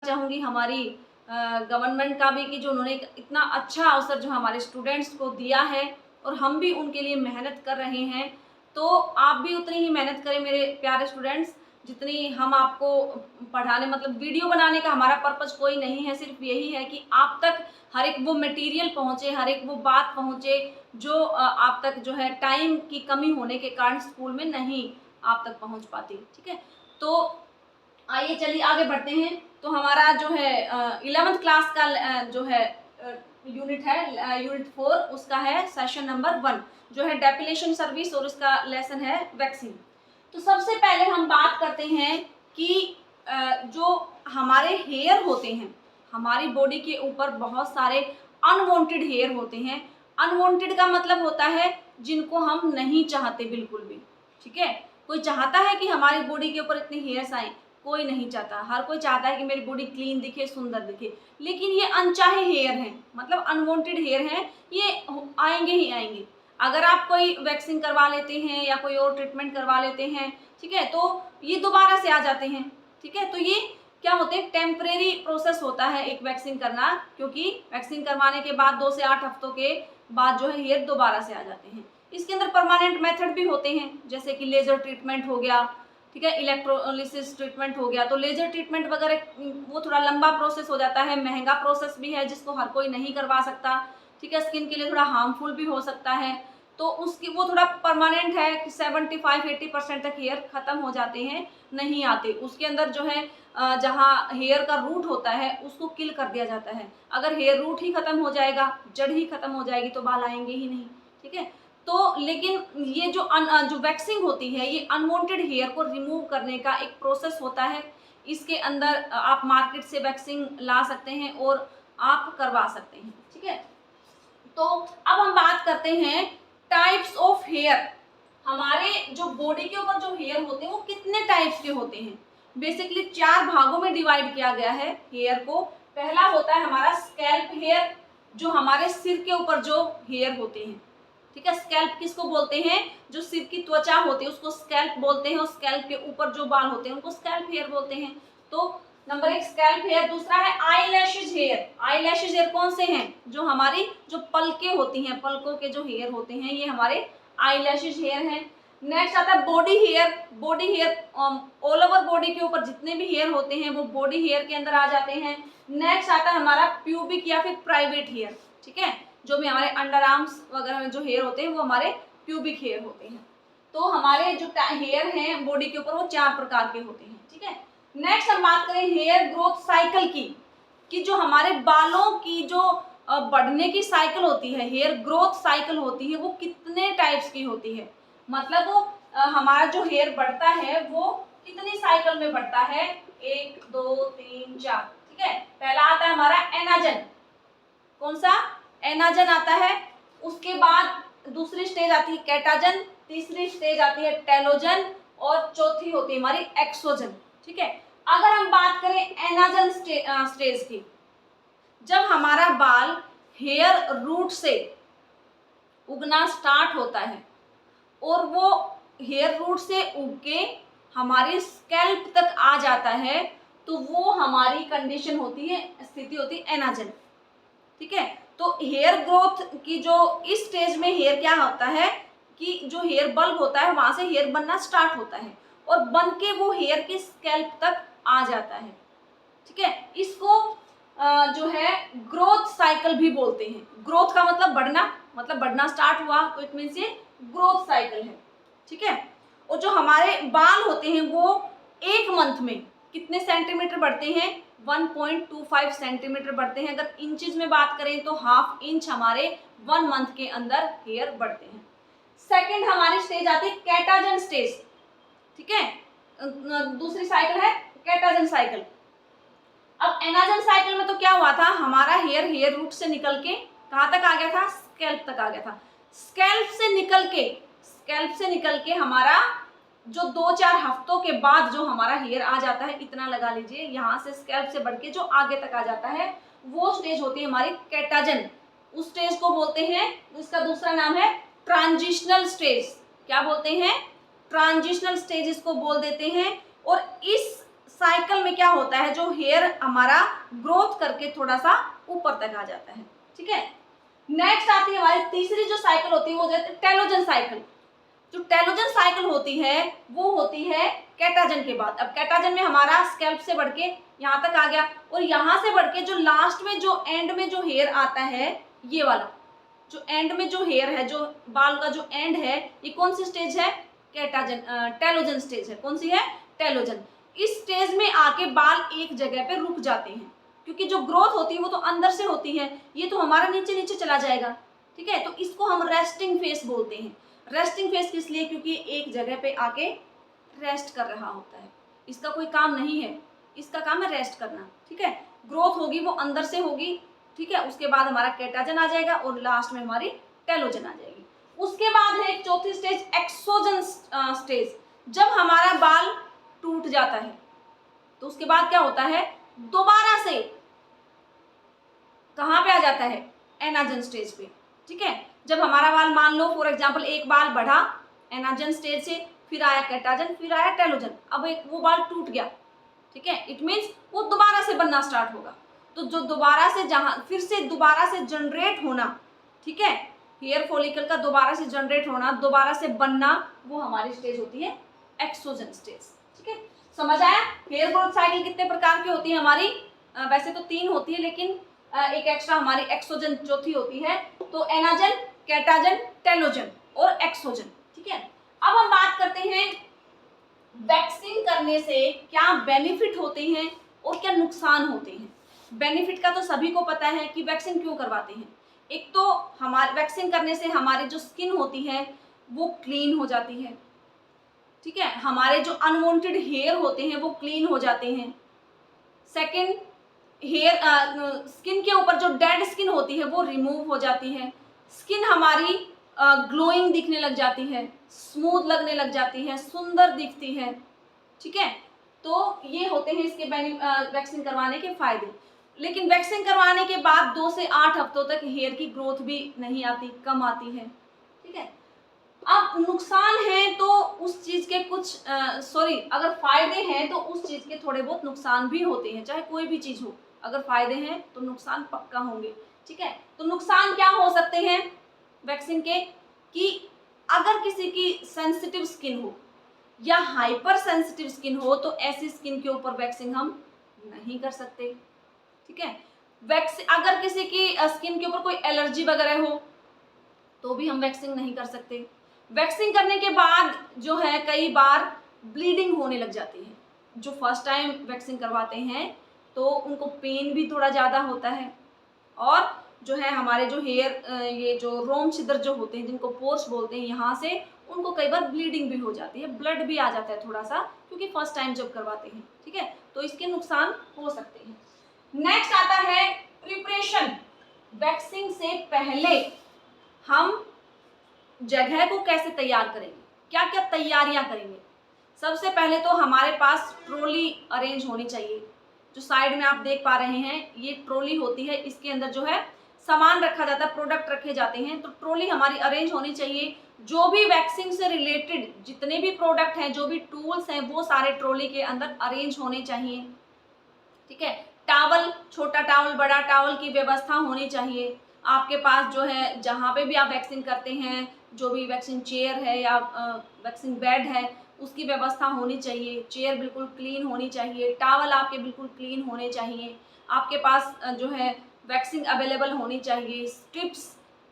चाहूँगी हमारी गवर्नमेंट का भी कि जो उन्होंने एक इतना अच्छा अवसर जो हमारे स्टूडेंट्स को दिया है और हम भी उनके लिए मेहनत कर रहे हैं। तो आप भी उतनी ही मेहनत करें मेरे प्यारे स्टूडेंट्स, जितनी हम आपको पढ़ाने मतलब वीडियो बनाने का हमारा पर्पज़ कोई नहीं है, सिर्फ यही है कि आप तक हर एक वो मटेरियल पहुँचे, हर एक वो बात पहुँचे जो आप तक जो है टाइम की कमी होने के कारण स्कूल में नहीं आप तक पहुँच पाती। ठीक है? तो आइए चलिए आगे बढ़ते हैं। तो हमारा जो है 11th क्लास का जो है यूनिट है यूनिट 4, उसका है सेशन नंबर 1 जो है डेपिलेशन सर्विस और उसका लेसन है वैक्सीन। तो सबसे पहले हम बात करते हैं कि जो हमारे हेयर होते हैं, हमारी बॉडी के ऊपर बहुत सारे अनवांटेड हेयर होते हैं। अनवांटेड का मतलब होता है जिनको हम नहीं चाहते बिल्कुल भी। ठीक है? कोई चाहता है कि हमारी बॉडी के ऊपर इतने हेयर्स आए? कोई नहीं चाहता। हर कोई चाहता है कि मेरी बॉडी क्लीन दिखे, सुंदर दिखे। लेकिन ये अनचाहे हेयर हैं, मतलब अनवांटेड हेयर हैं, ये आएंगे ही आएंगे। अगर आप कोई वैक्सीन करवा लेते हैं या कोई और ट्रीटमेंट करवा लेते हैं, ठीक है, तो ये दोबारा से आ जाते हैं। ठीक है, तो ये क्या होते हैं, टेम्परेरी प्रोसेस होता है एक वैक्सीन करना, क्योंकि वैक्सीन करवाने के बाद 2 से 8 हफ्तों के बाद जो है हेयर दोबारा से आ जाते हैं। इसके अंदर परमानेंट मेथड भी होते हैं, जैसे कि लेजर ट्रीटमेंट हो गया, ठीक है, इलेक्ट्रोलिसिस ट्रीटमेंट हो गया। तो लेजर ट्रीटमेंट वगैरह वो थोड़ा लंबा प्रोसेस हो जाता है, महंगा प्रोसेस भी है, जिसको हर कोई नहीं करवा सकता। ठीक है, स्किन के लिए थोड़ा हार्मफुल भी हो सकता है। तो उसकी वो थोड़ा परमानेंट है कि 75-80% तक हेयर खत्म हो जाते हैं, नहीं आते। उसके अंदर जो है जहाँ हेयर का रूट होता है उसको किल कर दिया जाता है। अगर हेयर रूट ही खत्म हो जाएगा, जड़ ही खत्म हो जाएगी, तो बाल आएंगे ही नहीं। ठीक है, तो लेकिन ये जो वैक्सिंग होती है, ये अनवांटेड हेयर को रिमूव करने का एक प्रोसेस होता है। इसके अंदर आप मार्केट से वैक्सिंग ला सकते हैं और आप करवा सकते हैं। ठीक है, तो अब हम बात करते हैं टाइप्स ऑफ हेयर। हमारे जो बॉडी के ऊपर जो हेयर होते हैं वो कितने टाइप्स के होते हैं। बेसिकली 4 भागों में डिवाइड किया गया है हेयर को। पहला होता है हमारा स्कैल्प हेयर, जो हमारे सिर के ऊपर जो हेयर होते हैं। ठीक है, स्कैल्प किसको बोलते हैं, जो सिर की त्वचा होती है उसको स्कैल्प बोलते हैं, और स्कैल्प के ऊपर जो बाल होते हैं उनको स्कैल्प हेयर बोलते हैं। तो नंबर 1 स्कैल्प हेयर। दूसरा है आईलैशेज हेयर। आईलैशेज हेयर कौन से हैं, जो हमारी जो पलकें होती हैं, पलकों के जो हेयर होते हैं, ये हमारे आईलैशेज हेयर हैं। नेक्स्ट आता है body hair. Body hair all over body के ऊपर जितने भी हेयर होते हैं वो बॉडी हेयर के अंदर आ जाते हैं। नेक्स्ट आता है हमारा प्यूबिक या फिर प्राइवेट हेयर। ठीक है, जो भी हमारे अंडर आर्म्स वगैरह में जो हेयर होते हैं वो हमारे प्यूबिक हेयर होते हैं। तो हमारे जो हेयर हैं बॉडी के ऊपर वो 4 प्रकार के होते हैं। ठीक है, नेक्स्ट हम बात करें हेयर ग्रोथ साइकिल की, कि जो हमारे बालों की जो बढ़ने की साइकिल होती है, हेयर ग्रोथ साइकिल होती है, वो कितने टाइप्स की होती है। मतलब हमारा जो हेयर बढ़ता है वो कितनी साइकिल में बढ़ता है, 1 2 3 4। ठीक है, पहला आता है हमारा एनाजन। कौन सा, एनाजन आता है। उसके बाद दूसरी स्टेज आती है कैटाजन, तीसरी स्टेज आती है टेलोजन, और चौथी होती है हमारी एक्सोजन। ठीक है, अगर हम बात करें एनाजन स्टेज की, जब हमारा बाल हेयर रूट से उगना स्टार्ट होता है और वो हेयर रूट से उग के हमारे स्कैल्प तक आ जाता है, तो वो हमारी कंडीशन होती है, स्थिति होती है एनाजन। ठीक है, तो हेयर ग्रोथ की जो इस स्टेज में हेयर क्या होता है कि जो हेयर बल्ब होता है वहां से हेयर बनना स्टार्ट होता है और बन के वो हेयर के स्कैल्प तक आ जाता है। ठीक है, इसको जो है ग्रोथ साइकिल भी बोलते हैं। ग्रोथ का मतलब बढ़ना, मतलब बढ़ना स्टार्ट हुआ तो इट मीन्स ये ग्रोथ साइकिल है। ठीक है, और जो हमारे बाल होते हैं वो 1 मंथ में कितने सेंटीमीटर बढ़ते हैं, 1.25 सेंटीमीटर बढ़ते हैं। अगर इंचेस में बात करें तो हाफ इंच हमारे 1 मंथ के अंदर हेयर बढ़ते हैं। सेकंड हमारी स्टेज आती है कैटाजन स्टेज। ठीक है, दूसरी साइकिल है कैटाजन साइकिल। अब एनाजन साइकिल में तो क्या हुआ था, हमारा हेयर रूट से निकल के कहाँ तक आ गया था, स्कैल्प तक आ गया था। स्कैल्प से निकल के हमारा जो 2-4 हफ्तों के बाद जो हमारा हेयर आ जाता है, इतना लगा लीजिए, यहाँ से स्कैल्प से बढ़ के जो आगे तक आ जाता है, वो स्टेज होती है हमारी कैटाजन। उस स्टेज को बोलते हैं, इसका दूसरा नाम है ट्रांजिशनल स्टेज। क्या बोलते हैं, ट्रांजिशनल स्टेज इसको बोल देते हैं। और इस साइकिल में क्या होता है, जो हेयर हमारा ग्रोथ करके थोड़ा सा ऊपर तक आ जाता है। ठीक है, नेक्स्ट आती है हमारी तीसरी जो साइकिल होती है वो होती है टेलोजन साइकिल। जो टेलोजन साइकिल होती है वो होती है कैटाजन के बाद। अब कैटाजन में हमारा स्कैल्प से बढ़ के यहाँ तक आ गया, और यहाँ से बढ़ के जो लास्ट में जो एंड में जो हेयर आता है, ये वाला जो एंड में जो हेयर है, जो बाल का जो एंड है, ये कौन सी स्टेज है, कैटाजन टेलोजन स्टेज है। कौन सी है, टेलोजन। इस स्टेज में आके बाल एक जगह पे रुक जाते हैं, क्योंकि जो ग्रोथ होती है वो तो अंदर से होती है, ये तो हमारा नीचे नीचे चला जाएगा। ठीक है, तो इसको हम रेस्टिंग फेस बोलते हैं। रेस्टिंग फेस किस लिए, क्योंकि एक जगह पे आके रेस्ट कर रहा होता है, इसका कोई काम नहीं है, इसका काम है रेस्ट करना। ठीक है, ग्रोथ होगी वो अंदर से होगी। ठीक है, उसके बाद हमारा कैटाजन आ जाएगा और लास्ट में हमारी टेलोजन आ जाएगी। उसके बाद है एक चौथी स्टेज, एक्सोजन स्टेज। जब हमारा बाल टूट जाता है तो उसके बाद क्या होता है, दोबारा से कहाँ पे आ जाता है, एनाजन स्टेज पे। ठीक है, जब हमारा बाल मान लो फॉर एग्जांपल एक बाल बढ़ा एनाजन स्टेज से, फिर आया कैटाजन, फिर आया टेलोजन, अब एक वो बाल टूट गया। ठीक है, इट मीन्स वो दोबारा से बनना स्टार्ट होगा। तो जो दोबारा से जहाँ फिर से दोबारा से जनरेट होना, ठीक है, हेयर फॉलिकल का दोबारा से जनरेट होना, दोबारा से बनना, वो हमारी स्टेज होती है एक्सोजन स्टेज। ठीक है, समझ आया। हेयर ग्रोथ साइकिल कितने प्रकार की होती है हमारी, वैसे तो 3 होती है, लेकिन एक एक्स्ट्रा हमारी एक्सोजन चौथी होती है। तो एनाजन, कैटाजन, टेलोजन और एक्सोजन। ठीक है, अब हम बात करते हैं वैक्सिंग करने से क्या बेनिफिट होते हैं और क्या नुकसान होते हैं। बेनिफिट का तो सभी को पता है कि वैक्सिंग क्यों करवाते हैं। एक तो हमारे वैक्सिंग करने से हमारी जो स्किन होती है वो क्लीन हो जाती है। ठीक है, हमारे जो अनवांटेड हेयर होते हैं वो क्लीन हो जाते हैं। सेकंड, हेयर स्किन के ऊपर जो डेड स्किन होती है वो रिमूव हो जाती है। स्किन हमारी ग्लोइंग दिखने लग जाती है, स्मूथ लगने लग जाती है, सुंदर दिखती है। ठीक है, तो ये होते हैं इसके वैक्सिंग करवाने के फायदे। लेकिन वैक्सिंग करवाने के बाद 2 से 8 हफ्तों तक हेयर की ग्रोथ भी नहीं आती, कम आती है। ठीक है, अब नुकसान है तो उस चीज के कुछ अगर फायदे हैं तो उस चीज के थोड़े बहुत नुकसान भी होते हैं, चाहे कोई भी चीज हो। अगर फायदे हैं तो नुकसान पक्का होंगे। ठीक है, तो नुकसान क्या हो सकते हैं वैक्सीन के, कि अगर किसी की सेंसिटिव स्किन हो या हाइपर सेंसिटिव स्किन हो तो ऐसी स्किन के ऊपर वैक्सीन हम नहीं कर सकते। ठीक है, अगर किसी की स्किन के ऊपर कोई एलर्जी वगैरह हो तो भी हम वैक्सीन नहीं कर सकते। वैक्सीन करने के बाद जो है कई बार ब्लीडिंग होने लग जाती है। जो फर्स्ट टाइम वैक्सीन करवाते हैं तो उनको पेन भी थोड़ा ज़्यादा होता है, और जो है हमारे जो हेयर ये जो रोम छिद्र जो होते हैं जिनको पोर्स बोलते हैं, यहाँ से उनको कई बार ब्लीडिंग भी हो जाती है, ब्लड भी आ जाता है थोड़ा सा, क्योंकि फर्स्ट टाइम जब करवाते हैं। ठीक है, तो इसके नुकसान हो सकते हैं। नेक्स्ट आता है प्रिपरेशन। वैक्सीन से पहले हम जगह को कैसे तैयार करेंगे, क्या क्या तैयारियां करेंगे। सबसे पहले तो हमारे पास ट्रॉली अरेंज होनी चाहिए। जो साइड में आप देख पा रहे हैं ये ट्रॉली होती है, इसके अंदर जो है सामान रखा जाता है, प्रोडक्ट रखे जाते हैं। तो ट्रॉली हमारी अरेंज होनी चाहिए। जो भी वैक्सीन से रिलेटेड जितने भी प्रोडक्ट हैं, जो भी टूल्स हैं, वो सारे ट्रॉली के अंदर अरेंज होने चाहिए। ठीक है, टावल, छोटा टावल, बड़ा टावल की व्यवस्था होनी चाहिए आपके पास। जो है जहाँ पे भी आप वैक्सीन करते हैं, जो भी वैक्सीन चेयर है या वैक्सीन बेड है, उसकी व्यवस्था होनी चाहिए। चेयर बिल्कुल क्लीन होनी चाहिए, टावल आपके बिल्कुल क्लीन होने चाहिए। आपके पास जो है वैक्सीन अवेलेबल होनी चाहिए, स्ट्रिप्स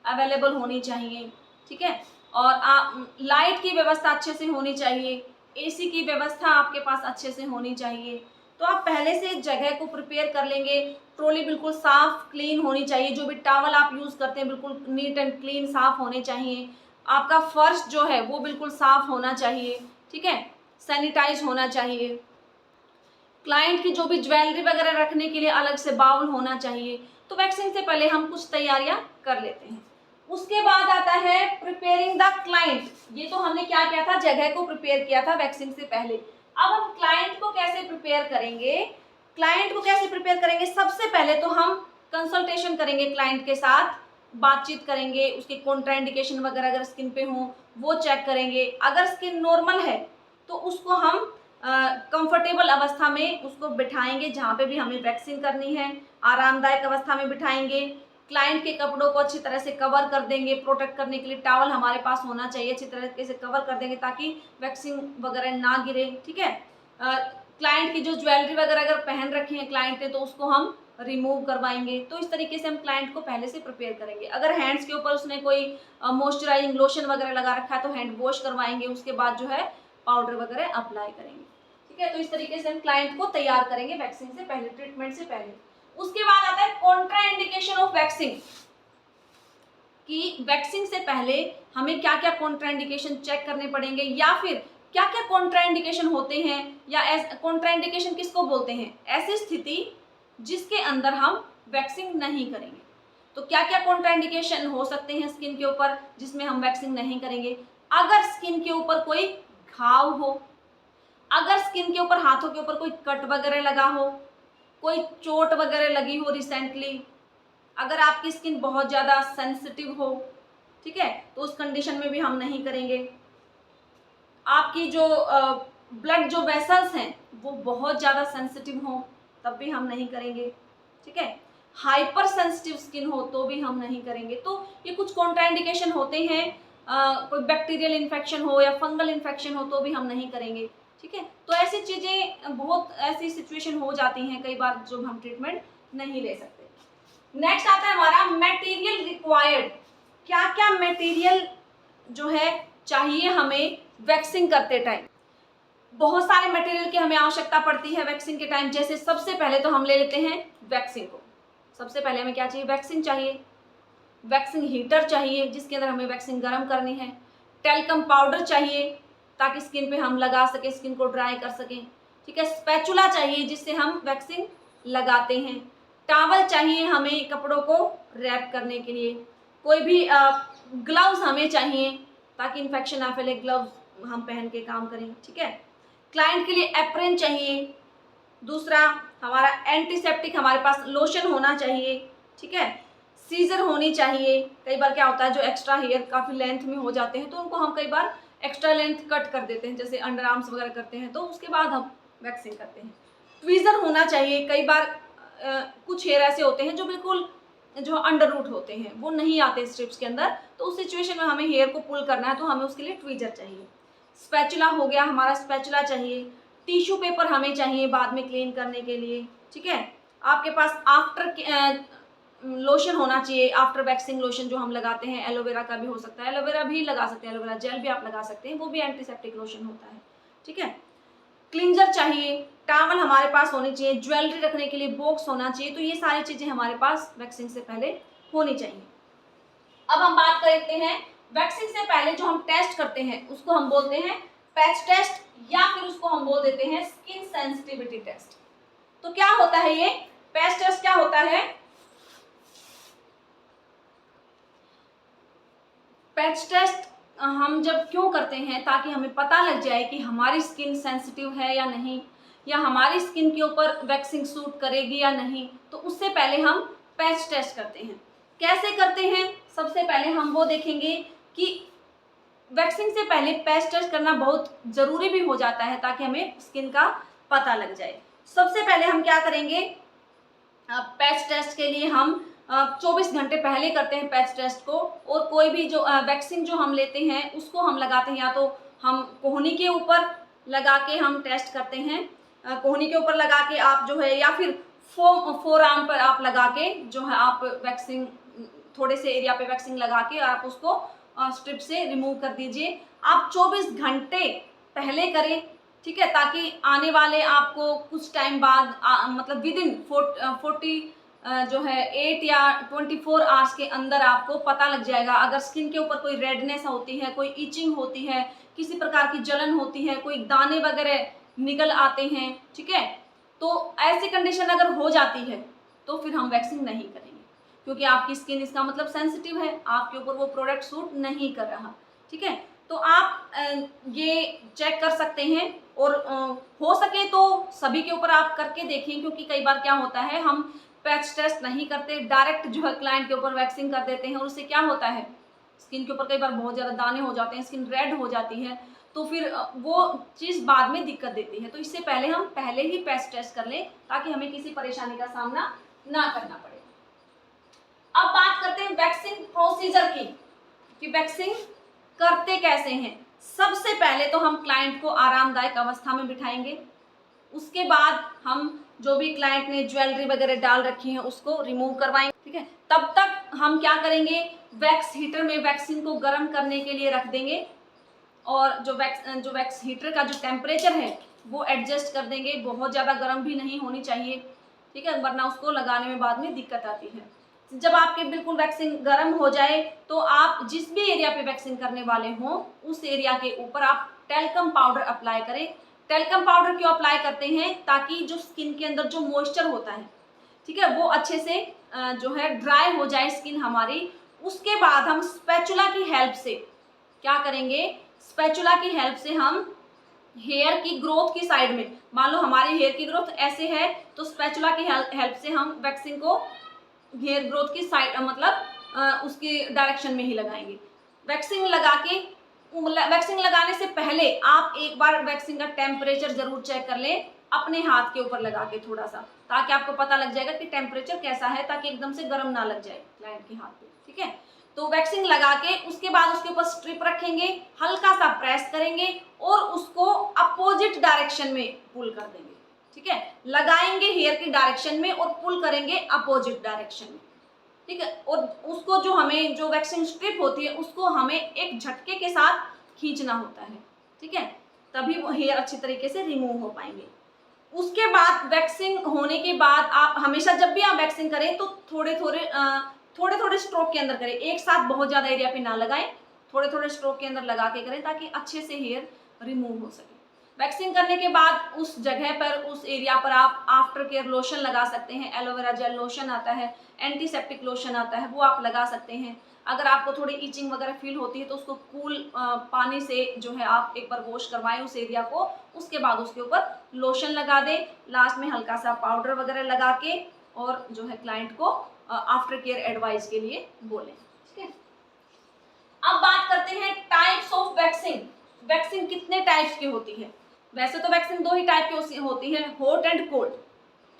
अवेलेबल होनी चाहिए। ठीक है, और लाइट की व्यवस्था अच्छे से होनी चाहिए, एसी की व्यवस्था आपके पास अच्छे से होनी चाहिए। तो आप पहले से जगह को प्रिपेयर कर लेंगे। ट्रॉली बिल्कुल साफ क्लीन होनी चाहिए। जो भी टावल आप यूज़ करते हैं बिल्कुल नीट एंड क्लीन साफ होने चाहिए। आपका फर्श जो है वो बिल्कुल साफ होना चाहिए। ठीक है, सैनिटाइज होना चाहिए। क्लाइंट की जो भी ज्वेलरी वगैरह रखने के लिए अलग से बाउल होना चाहिए। तो वैक्सीन से पहले हम कुछ तैयारियां कर लेते हैं। उसके बाद आता है प्रिपेयरिंग द क्लाइंट। ये तो हमने क्या किया था, जगह को प्रिपेयर किया था वैक्सीन से पहले। अब हम क्लाइंट को कैसे प्रिपेयर करेंगे। क्लाइंट को कैसे प्रिपेयर करेंगे, सबसे पहले तो हम कंसल्टेशन करेंगे क्लाइंट के साथ, बातचीत करेंगे। उसके कॉन्ट्राइंडिकेशन वगैरह अगर स्किन पे हो वो चेक करेंगे। अगर स्किन नॉर्मल है तो उसको हम कंफर्टेबल अवस्था में उसको बिठाएंगे, जहाँ पे भी हमें वैक्सीन करनी है आरामदायक अवस्था में बिठाएंगे। क्लाइंट के कपड़ों को अच्छी तरह से कवर कर देंगे, प्रोटेक्ट करने के लिए टॉवल हमारे पास होना चाहिए, अच्छी तरीके से कवर कर देंगे ताकि वैक्सीन वगैरह ना गिरे। ठीक है, क्लाइंट की जो ज्वेलरी वगैरह अगर पहन रखी है क्लाइंट ने तो उसको हम रिमूव करवाएंगे। तो इस तरीके से हम क्लाइंट को पहले से प्रिपेयर करेंगे। अगर हैंड्स के ऊपर उसने कोई मॉइस्चराइजिंग लोशन वगैरह लगा रखा है तो हैंड वॉश करवाएंगे, उसके बाद जो है पाउडर वगैरह अप्लाई करेंगे। ठीक है, तो इस तरीके से हम क्लाइंट को तैयार करेंगे वैक्सीन से पहले, ट्रीटमेंट से पहले। उसके बाद आता है कॉन्ट्राइंडिकेशन ऑफ वैक्सीन, कि वैक्सीन से पहले हमें क्या क्या कॉन्ट्राइंडिकेशन चेक करने पड़ेंगे, या फिर क्या क्या कॉन्ट्राइंडिकेशन होते हैं, या कॉन्ट्राइंडिकेशन किसको बोलते हैं, ऐसी स्थिति जिसके अंदर हम वैक्सीन नहीं करेंगे। तो क्या क्या कॉन्ट्राइंडिकेशन हो सकते हैं स्किन के ऊपर जिसमें हम वैक्सीन नहीं करेंगे? अगर स्किन के ऊपर कोई घाव हो, अगर स्किन के ऊपर, हाथों के ऊपर कोई कट वगैरह लगा हो, कोई चोट वगैरह लगी हो रिसेंटली, अगर आपकी स्किन बहुत ज़्यादा सेंसिटिव हो, ठीक है, तो उस कंडीशन में भी हम नहीं करेंगे। आपकी जो ब्लड जो वेसल्स हैं वो बहुत ज़्यादा सेंसिटिव हो तब भी हम नहीं करेंगे। ठीक है, हाइपर सेंसिटिव स्किन हो तो भी हम नहीं करेंगे। तो ये कुछ कॉन्ट्राइंडिकेशन होते हैं। कोई बैक्टीरियल इन्फेक्शन हो या फंगल इन्फेक्शन हो तो भी हम नहीं करेंगे। ठीक है, तो ऐसी चीज़ें, बहुत ऐसी सिचुएशन हो जाती हैं कई बार जो हम ट्रीटमेंट नहीं ले सकते। नेक्स्ट आता है हमारा मटेरियल रिक्वायर्ड। क्या क्या मटेरियल जो है चाहिए हमें वैक्सीन करते टाइम? बहुत सारे मटेरियल की हमें आवश्यकता पड़ती है वैक्सीन के टाइम। जैसे सबसे पहले तो हम ले लेते हैं वैक्सीन को। सबसे पहले हमें क्या चाहिए? वैक्सीन चाहिए। वैक्सीन हीटर चाहिए जिसके अंदर हमें वैक्सीन गर्म करनी है। टेल्कम पाउडर चाहिए ताकि स्किन पे हम लगा सकें, स्किन को ड्राई कर सकें। ठीक है, स्पैचुला चाहिए जिससे हम वैक्सीन लगाते हैं। टॉवल चाहिए हमें कपड़ों को रैप करने के लिए। कोई भी ग्लव्स हमें चाहिए ताकि इन्फेक्शन ना फैले, ग्लव्स हम पहन के काम करें। ठीक है, क्लाइंट के लिए एप्रन चाहिए। दूसरा, हमारा एंटीसेप्टिक हमारे पास लोशन होना चाहिए। ठीक है, सीजर होनी चाहिए। कई बार क्या होता है, जो एक्स्ट्रा हेयर काफ़ी लेंथ में हो जाते हैं तो उनको हम कई बार एक्स्ट्रा लेंथ कट कर देते हैं, जैसे अंडर आर्म्स वगैरह करते हैं तो उसके बाद हम वैक्सीन करते हैं। ट्वीज़र होना चाहिए। कई बार कुछ हेयर ऐसे होते हैं जो बिल्कुल जो अंडर रूट होते हैं वो नहीं आते स्ट्रिप्स के अंदर, तो उस सिचुएशन में हमें हेयर को पुल करना है तो हमें उसके लिए ट्वीज़र चाहिए। स्पैचुला हो गया, हमारा स्पैचुला चाहिए। टिश्यू पेपर हमें चाहिए बाद में क्लीन करने के लिए। ठीक है, आपके पास आफ्टर लोशन होना चाहिए, आफ्टर वैक्सीन लोशन जो हम लगाते हैं, एलोवेरा का भी हो सकता है, एलोवेरा भी लगा सकते हैं, एलोवेरा जेल भी आप लगा सकते हैं, वो भी एंटीसेप्टिक लोशन होता है। ठीक है, क्लिंजर चाहिए, टॉवल हमारे पास होनी चाहिए, ज्वेलरी रखने के लिए बॉक्स होना चाहिए। तो ये सारी चीज़ें हमारे पास वैक्सीन से पहले होनी चाहिए। अब हम बात करते हैं वैक्सीन से पहले जो हम टेस्ट करते हैं उसको हम बोलते हैं पैच टेस्ट, या फिर उसको हम बोल देते हैं स्किन सेंसिटिविटी टेस्ट। तो क्या होता है ये पैच टेस्ट? क्या होता है पैच टेस्ट? हम जब क्यों करते हैं? ताकि हमें पता लग जाए कि हमारी स्किन सेंसिटिव है या नहीं, या हमारी स्किन के ऊपर वैक्सीन सूट करेगी या नहीं। तो उससे पहले हम पैच टेस्ट करते हैं। कैसे करते हैं? सबसे पहले हम वो देखेंगे कि वैक्सीन से पहले पैच टेस्ट करना बहुत ज़रूरी भी हो जाता है ताकि हमें स्किन का पता लग जाए। सबसे पहले हम क्या करेंगे? पैच टेस्ट के लिए हम 24 घंटे पहले करते हैं पैच टेस्ट को। और कोई भी जो वैक्सीन जो हम लेते हैं उसको हम लगाते हैं, या तो हम कोहनी के ऊपर लगा के हम टेस्ट करते हैं, कोहनी के ऊपर लगा के आप जो है, या फिर फोर आर्म पर आप लगा के जो है आप वैक्सीन, थोड़े से एरिया पे वैक्सीन लगा के आप उसको स्ट्रिप से रिमूव कर दीजिए। आप 24 घंटे पहले करें। ठीक है, ताकि आने वाले आपको कुछ टाइम बाद मतलब विदिन 40 जो है 8 या 24 आवर्स के अंदर आपको पता लग जाएगा। अगर स्किन के ऊपर कोई रेडनेस होती है, कोई इचिंग होती है, किसी प्रकार की जलन होती है, कोई दाने वगैरह निकल आते हैं, ठीक है, तो ऐसी कंडीशन अगर हो जाती है तो फिर हम वैक्सीन नहीं करेंगे, क्योंकि आपकी स्किन इसका मतलब सेंसिटिव है, आपके ऊपर वो प्रोडक्ट सूट नहीं कर रहा। ठीक है, तो आप ये चेक कर सकते हैं। और हो सके तो सभी के ऊपर आप करके देखें, क्योंकि कई बार क्या होता है हम पैच टेस्ट नहीं करते, डायरेक्ट जो है क्लाइंट के ऊपर वैक्सीन कर देते हैं, और उससे क्या होता है स्किन के ऊपर कई बार बहुत ज़्यादा दाने हो जाते हैं, स्किन रेड हो जाती है। तो फिर वो चीज़ बाद में दिक्कत देती है। तो इससे पहले हम पहले ही पेस्ट टेस्ट कर लें ताकि हमें किसी परेशानी का सामना ना करना पड़े। अब बात करते हैं वैक्सीन प्रोसीजर की कि वैक्सीन करते कैसे हैं। सबसे पहले तो हम क्लाइंट को आरामदायक अवस्था में बिठाएंगे। उसके बाद हम जो भी क्लाइंट ने ज्वेलरी वगैरह डाल रखी है उसको रिमूव करवाएंगे, ठीक है। तब तक हम क्या करेंगे, वैक्स हीटर में वैक्सीन को गर्म करने के लिए रख देंगे और जो वैक्स हीटर का जो टेम्परेचर है वो एडजस्ट कर देंगे। बहुत ज़्यादा गर्म भी नहीं होनी चाहिए, ठीक है, वरना उसको लगाने में बाद में दिक्कत आती है। जब आपके बिल्कुल वैक्सीन गर्म हो जाए तो आप जिस भी एरिया पे वैक्सीन करने वाले हों उस एरिया के ऊपर आप टैल्कम पाउडर अप्लाई करें। टैल्कम पाउडर क्यों अप्लाई करते हैं, ताकि जो स्किन के अंदर जो मॉइस्चर होता है, ठीक है, वो अच्छे से जो है ड्राई हो जाए स्किन हमारी। उसके बाद हम स्पैचुला की हेल्प से क्या करेंगे, स्पैचुला की हेल्प से हम हेयर की ग्रोथ की साइड में, मान लो हमारी हेयर की ग्रोथ ऐसे है तो स्पैचुला की हेल्प से हम वैक्सीन को हेयर ग्रोथ की साइड मतलब उसके डायरेक्शन में ही लगाएंगे। वैक्सीन लगाने से पहले आप एक बार वैक्सीन का टेम्परेचर जरूर चेक कर लें अपने हाथ के ऊपर लगा के थोड़ा सा, ताकि आपको पता लग जाएगा कि टेम्परेचर कैसा है, ताकि एकदम से गर्म ना लग जाए क्लाइंट के हाथ पे, ठीक है। तो वैक्सीन लगा के उसके बाद उसके ऊपर स्ट्रिप रखेंगे, हल्का सा प्रेस करेंगे और उसको अपोजिट डायरेक्शन में पुल कर देंगे, ठीक है। लगाएंगे हेयर की डायरेक्शन में और पुल करेंगे अपोजिट डायरेक्शन में, ठीक है। और उसको जो हमें जो वैक्सीन स्ट्रिप होती है उसको हमें एक झटके के साथ खींचना होता है, ठीक है, तभी वो हेयर अच्छी तरीके से रिमूव हो पाएंगे। उसके बाद वैक्सीन होने के बाद आप हमेशा जब भी आप वैक्सीन करें तो थोड़े थोड़े स्ट्रोक के अंदर करें, एक साथ बहुत ज़्यादा एरिया पे ना लगाएं, थोड़े थोड़े स्ट्रोक के अंदर लगा के करें ताकि अच्छे से हेयर रिमूव हो सके। वैक्सीन करने के बाद उस जगह पर, उस एरिया पर आप आफ्टर केयर लोशन लगा सकते हैं। एलोवेरा जेल लोशन आता है, एंटीसेप्टिक लोशन आता है, वो आप लगा सकते हैं। अगर आपको थोड़ी इचिंग वगैरह फील होती है तो उसको कूल पानी से जो है आप एक बार वॉश करवाएं उस एरिया को, उसके बाद उसके ऊपर लोशन लगा दें, लास्ट में हल्का सा पाउडर वगैरह लगा के और जो है क्लाइंट को आफ्टर केयर एडवाइस के लिए बोलें, ठीक है। अब बात करते हैं टाइप्स ऑफ वैक्सीन। वैक्सीन कितने टाइप्स की होती है? वैसे तो वैक्सीन दो ही टाइप की होती है, हॉट एंड कोल्ड,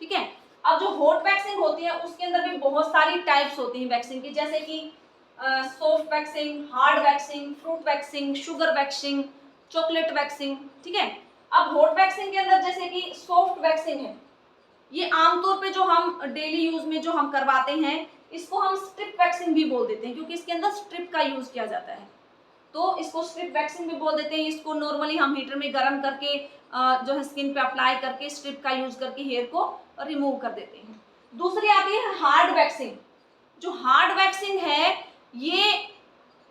ठीक है। अब जो हॉट वैक्सीन होती है उसके अंदर भी बहुत सारी टाइप्स होती हैं वैक्सीन की, जैसे कि soft vaccine, hard vaccine, fruit vaccine, sugar vaccine, chocolate vaccine, ठीक है। अब हॉट वैक्सीन के अंदर जैसे कि सॉफ्ट वैक्सीन है, ये आमतौर पे जो हम डेली यूज में जो हम करवाते हैं इसको हम स्ट्रिप वैक्सीन भी बोल देते हैं, क्योंकि इसके अंदर स्ट्रिप का यूज किया जाता है, तो इसको स्ट्रिप वैक्सीन भी बोल देते हैं। इसको नॉर्मली हम हीटर में गर्म करके जो है स्किन पे अप्लाई करके स्ट्रिप का यूज करके हेयर को रिमूव कर देते हैं। दूसरी आती है हार्ड वैक्सीन। जो हार्ड वैक्सीन है ये,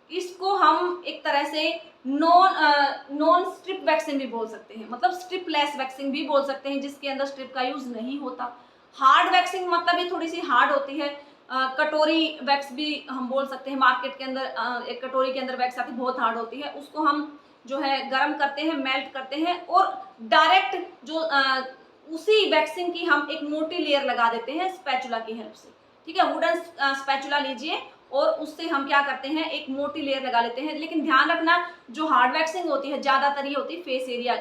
इसको हम एक तरह से नॉन स्ट्रिप वैक्सीन भी बोल सकते हैं, मतलब स्ट्रिपलेस वैक्सीन भी बोल सकते हैं, जिसके अंदर स्ट्रिप का यूज नहीं होता। हार्ड वैक्सीन मतलब ये थोड़ी सी हार्ड होती है। कटोरी वैक्स भी हम बोल सकते हैं, मार्केट के अंदर एक कटोरी के अंदर वैक्स आती है, बहुत हार्ड होती है, उसको हम जो है गर्म करते हैं, मेल्ट करते हैं और डायरेक्ट जो उसी वैक्सीन की हम एक मोटी लेयर लगा देते हैं स्पैचुला की हेल्प से, ठीक है। वुडन स्पैचुला लीजिए और उससे हम क्या करते हैं, एक मोटी लेयर लगा लेते हैं। लेकिन ध्यान रखना, जो हार्ड वैक्सिंग होती है ज़्यादातर ये होती है फेस एरिया,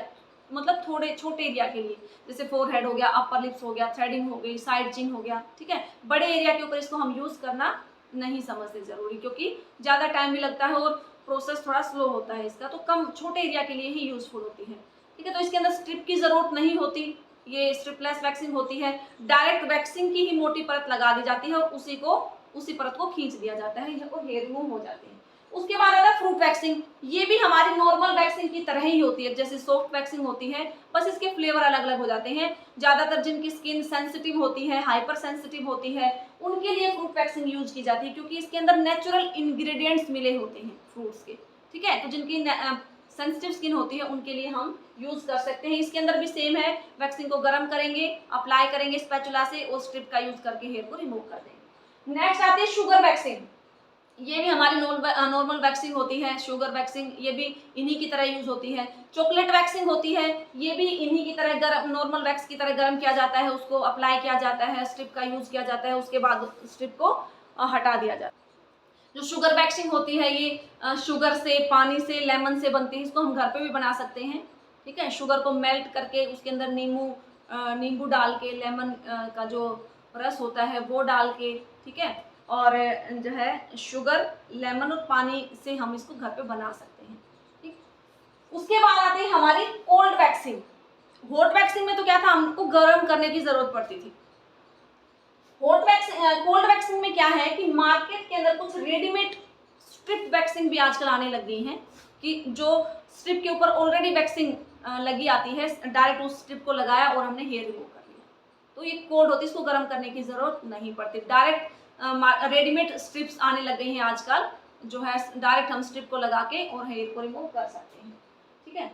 मतलब थोड़े छोटे एरिया के लिए, जैसे फोरहेड हो गया, अपर लिप्स हो गया, थ्रेडिंग हो गई, साइड चिन हो गया, ठीक है। बड़े एरिया के ऊपर इसको हम यूज़ करना नहीं समझते ज़रूरी, क्योंकि ज़्यादा टाइम भी लगता है और प्रोसेस थोड़ा स्लो होता है इसका, तो कम छोटे एरिया के लिए ही यूज़फुल होती है, ठीक है। तो इसके अंदर स्ट्रिप की ज़रूरत नहीं होती, ये स्ट्रिपलेस वैक्सीन होती है। डायरेक्ट वैक्सीन की ही मोटी परत लगा दी जाती है और उसी परत को खींच दिया जाता है और हेयर रिमूव हो जाते हैं। उसके बाद आता है फ्रूट वैक्सीन। ये भी हमारी नॉर्मल वैक्सीन की तरह ही होती है, जैसे सॉफ्ट वैक्सीन होती है, बस इसके फ्लेवर अलग अलग हो जाते हैं। ज़्यादातर जिनकी स्किन सेंसिटिव होती है, हाइपर सेंसिटिव होती है, उनके लिए फ्रूट वैक्सीन यूज की जाती है, क्योंकि इसके अंदर नेचुरल इंग्रेडिएंट्स मिले होते हैं फ्रूट्स के, ठीक है। तो जिनकी सेंसिटिव स्किन होती है उनके लिए हम यूज कर सकते हैं। इसके अंदर भी सेम है, वैक्सीन को गर्म करेंगे, अप्लाई करेंगे स्पैचुला से और स्ट्रिप का यूज करके हेयर को रिमूव कर देंगे। नेक्स्ट आती है शुगर वैक्सीन। ये भी हमारी नॉर्मल वैक्सीन होती है। शुगर वैक्सीन ये भी इन्हीं की तरह यूज होती है। चॉकलेट वैक्सीन होती है, ये भी इन्हीं की तरह गर्म, नॉर्मल वैक्स की तरह गर्म किया जाता है, उसको अप्लाई किया जाता है, स्ट्रिप का यूज किया जाता है, उसके बाद स्ट्रिप को हटा दिया जाता है। जो शुगर वैक्सिंग होती है ये शुगर से, पानी से, लेमन से बनती है। इसको हम घर पे भी बना सकते हैं, ठीक है। शुगर को मेल्ट करके उसके अंदर नींबू डाल के, लेमन का जो रस होता है वो डाल के, ठीक है, और जो है शुगर, लेमन और पानी से हम इसको घर पे बना सकते हैं, ठीक। उसके बाद आती है हमारी कोल्ड वैक्सिंग। हॉट वैक्सिंग में तो क्या था, हमको गर्म करने की जरूरत पड़ती थी। कोल्ड वैक्सिंग में क्या है कि मार्केट के अंदर कुछ रेडीमेड स्ट्रिप वैक्सिंग भी आजकल आने लग गई हैं, कि जो स्ट्रिप के ऊपर ऑलरेडी वैक्सिंग लगी आती है, डायरेक्ट उस स्ट्रिप को लगाया और हमने हेयर रिमूव कर लिया, तो ये कोल्ड होती है, इसको गर्म करने की जरूरत नहीं पड़ती। डायरेक्ट रेडीमेड स्ट्रिप्स आने लग गई हैं आजकल, जो है डायरेक्ट हम स्ट्रिप को लगा के और हेयर को रिमूव कर सकते हैं, ठीक है।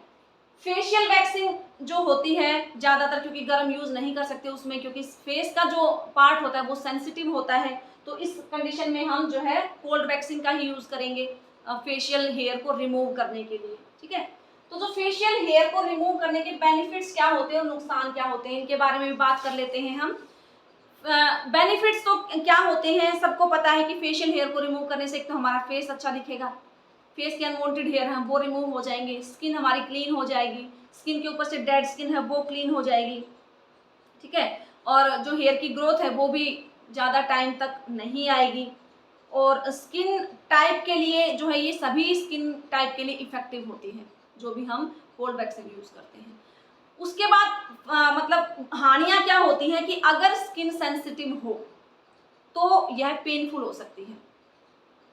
फेशियल वैक्सिंग जो होती है ज़्यादातर, क्योंकि गर्म यूज़ नहीं कर सकते उसमें, क्योंकि फेस का जो पार्ट होता है वो सेंसिटिव होता है, तो इस कंडीशन में हम जो है कोल्ड वैक्सिंग का ही यूज़ करेंगे फेशियल हेयर को रिमूव करने के लिए, ठीक है। तो जो फेशियल हेयर को रिमूव करने के बेनिफिट्स क्या होते हैं और नुकसान क्या होते हैं, इनके बारे में भी बात कर लेते हैं हम। बेनिफिट्स तो क्या होते हैं, सबको पता है कि फेशियल हेयर को रिमूव करने से एक तो हमारा फेस अच्छा दिखेगा, फेस के अनवांटेड हेयर हैं वो रिमूव हो जाएंगे, स्किन हमारी क्लीन हो जाएगी, स्किन के ऊपर से डेड स्किन है वो क्लीन हो जाएगी, ठीक है। और जो हेयर की ग्रोथ है वो भी ज़्यादा टाइम तक नहीं आएगी, और स्किन टाइप के लिए जो है ये सभी स्किन टाइप के लिए इफेक्टिव होती है, जो भी हम कोल्ड वैक्सिंग यूज़ करते हैं। उसके बाद मतलब हानियाँ क्या होती हैं कि अगर स्किन सेंसिटिव हो तो यह पेनफुल हो सकती है,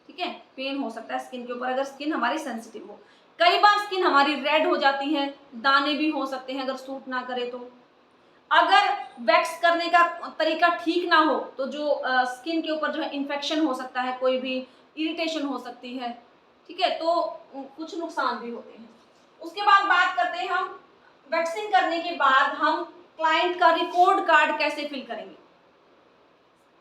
ठीक है, पेन हो सकता है स्किन के ऊपर अगर स्किन हमारी सेंसिटिव हो। कई बार स्किन हमारी रेड हो जाती है, दाने भी हो सकते हैं अगर सूट ना करे तो। अगर वैक्स करने का तरीका ठीक ना हो तो जो स्किन के ऊपर जो है इन्फेक्शन हो सकता है, कोई भी इरिटेशन हो सकती है, ठीक है, तो कुछ नुकसान भी होते हैं। उसके बाद बात करते हैं हम वैक्सिंग करने के बाद हम क्लाइंट का रिकॉर्ड कार्ड कैसे फिल करेंगे।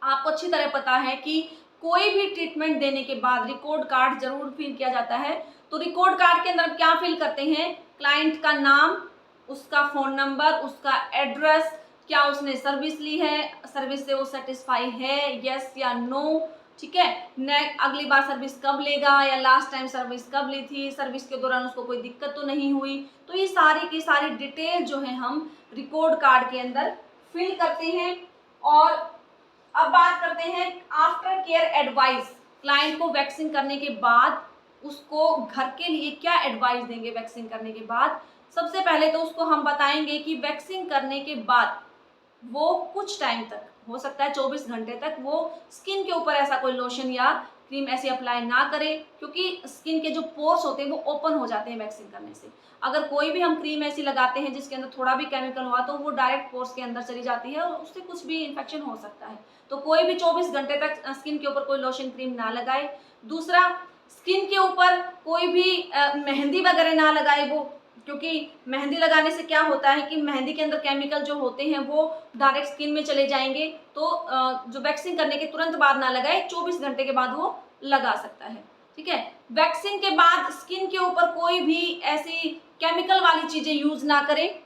आपको अच्छी तरह पता है कि कोई भी ट्रीटमेंट देने के बाद रिकॉर्ड कार्ड जरूर फिल किया जाता है। तो रिकॉर्ड कार्ड के अंदर क्या फिल करते हैं, क्लाइंट का नाम, उसका फ़ोन नंबर, उसका एड्रेस, क्या उसने सर्विस ली है, सर्विस से वो सेटिस्फाई है, यस या नो, ठीक है, अगली बार सर्विस कब लेगा या लास्ट टाइम सर्विस कब ली थी, सर्विस के दौरान उसको कोई दिक्कत तो नहीं हुई। तो ये सारी की सारी डिटेल जो है हम रिकॉर्ड कार्ड के अंदर फिल करते हैं। और अब बात करते हैं आफ्टर केयर एडवाइस। क्लाइंट को वैक्सीन करने के बाद उसको घर के लिए क्या एडवाइस देंगे वैक्सीन करने के बाद। सबसे पहले तो उसको हम बताएंगे कि वैक्सीन करने के बाद वो कुछ टाइम तक, हो सकता है 24 घंटे तक, वो स्किन के ऊपर ऐसा कोई लोशन या क्रीम ऐसी अप्लाई ना करें, क्योंकि स्किन के जो पोर्स होते हैं वो ओपन हो जाते हैं वैक्सीन करने से। अगर कोई भी हम क्रीम ऐसी लगाते हैं जिसके अंदर थोड़ा भी केमिकल हुआ तो वो डायरेक्ट पोर्स के अंदर चली जाती है और उससे कुछ भी इन्फेक्शन हो सकता है। तो कोई भी 24 घंटे तक स्किन के ऊपर कोई लोशन क्रीम ना लगाए। दूसरा, स्किन के ऊपर कोई भी मेहंदी वगैरह ना लगाए वो, क्योंकि मेहंदी लगाने से क्या होता है कि मेहंदी के अंदर केमिकल जो होते हैं वो डायरेक्ट स्किन में चले जाएंगे। तो जो वैक्सीन करने के तुरंत बाद ना लगाए, 24 घंटे के बाद वो लगा सकता है, ठीक है। वैक्सीन के बाद स्किन के ऊपर कोई भी ऐसी केमिकल वाली चीज़ें यूज़ ना करें,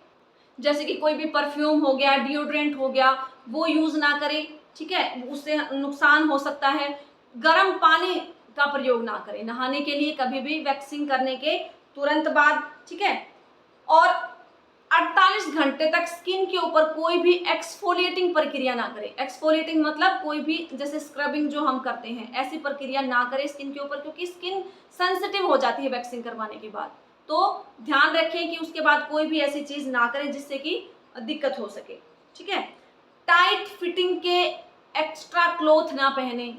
जैसे कि कोई भी परफ्यूम हो गया, डिओड्रेंट हो गया, वो यूज़ ना करें, ठीक है, उससे नुकसान हो सकता है। गर्म पानी का प्रयोग ना करें नहाने के लिए कभी भी वैक्सीन करने के तुरंत बाद, ठीक है। और 48 घंटे तक स्किन के ऊपर कोई भी एक्सफोलिएटिंग प्रक्रिया ना करें। एक्सफोलिएटिंग मतलब कोई भी जैसे स्क्रबिंग जो हम करते हैं ऐसी प्रक्रिया ना करें स्किन के ऊपर, क्योंकि स्किन सेंसिटिव हो जाती है वैक्सीन करवाने के बाद। तो ध्यान रखें कि उसके बाद कोई भी ऐसी चीज़ ना करें जिससे कि दिक्कत हो सके, ठीक है। टाइट फिटिंग के एक्स्ट्रा क्लोथ ना पहने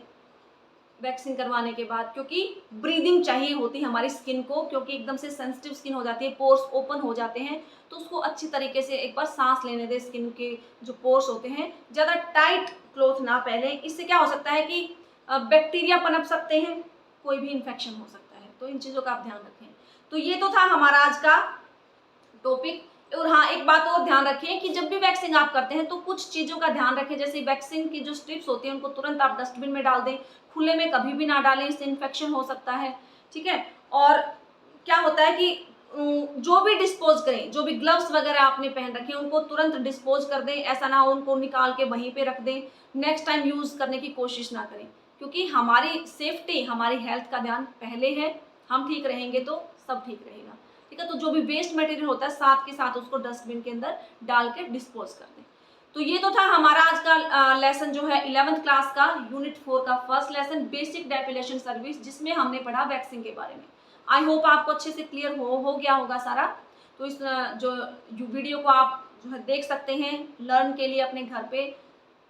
वैक्सीन करवाने के बाद, क्योंकि ब्रीदिंग चाहिए होती है हमारी स्किन को, क्योंकि एकदम से सेंसिटिव स्किन हो जाती है, पोर्स ओपन हो जाते हैं, तो उसको अच्छी तरीके से एक बार सांस लेने दें। स्किन के जो पोर्स होते हैं, ज़्यादा टाइट क्लोथ ना पहने, इससे क्या हो सकता है कि बैक्टीरिया पनप सकते हैं, कोई भी इन्फेक्शन हो सकता है। तो इन चीज़ों का आप ध्यान रखें। तो ये तो था हमारा आज का टॉपिक। और हाँ, एक बात और ध्यान रखें कि जब भी वैक्सीन आप करते हैं तो कुछ चीज़ों का ध्यान रखें, जैसे वैक्सीन की जो स्ट्रिप्स होती हैं उनको तुरंत आप डस्टबिन में डाल दें, खुले में कभी भी ना डालें, इससे इन्फेक्शन हो सकता है, ठीक है। और क्या होता है कि जो भी डिस्पोज करें, जो भी ग्लव्स वगैरह आपने पहन रखे हैं उनको तुरंत डिस्पोज कर दें, ऐसा ना हो उनको निकाल के वहीं पे रख दें, नेक्स्ट टाइम यूज़ करने की कोशिश ना करें। क्योंकि हमारी सेफ्टी, हमारी हेल्थ का ध्यान पहले है। हम ठीक रहेंगे तो सब ठीक रहेगा, ठीक है। तो जो भी वेस्ट मटेरियल होता है साथ के साथ उसको डस्टबिन के अंदर डाल के डिस्पोज कर दें। तो ये तो था हमारा आज का लेसन जो है 11th क्लास का यूनिट 4 का फर्स्ट लेसन बेसिक डेपिलेशन सर्विस, जिसमें हमने पढ़ा वैक्सिंग के बारे में। आई होप आपको अच्छे से क्लियर हो गया होगा सारा। तो इस जो वीडियो को आप जो है देख सकते हैं लर्न के लिए अपने घर पे।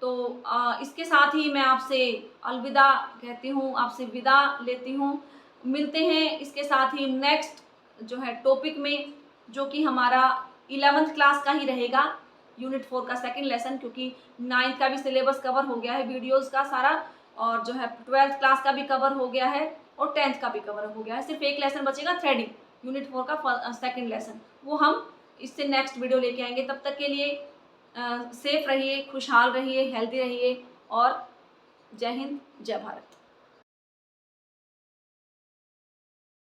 तो इसके साथ ही मैं आपसे अलविदा कहती हूँ, आपसे विदा लेती हूँ। मिलते हैं इसके साथ ही नेक्स्ट जो है टॉपिक में, जो कि हमारा 11th क्लास का ही रहेगा, यूनिट 4 का सेकंड लेसन, क्योंकि 9th का भी सिलेबस कवर हो गया है वीडियोस का सारा, और जो है 12th क्लास का भी कवर हो गया है और 10th का भी कवर हो गया है। सिर्फ एक लेसन बचेगा थ्रेडिंग, यूनिट 4 का सेकंड लेसन, वो हम इससे नेक्स्ट वीडियो लेके आएंगे। तब तक के लिए सेफ रहिए, खुशहाल रहिए, हेल्दी रहिए और जय हिंद, जय भारत।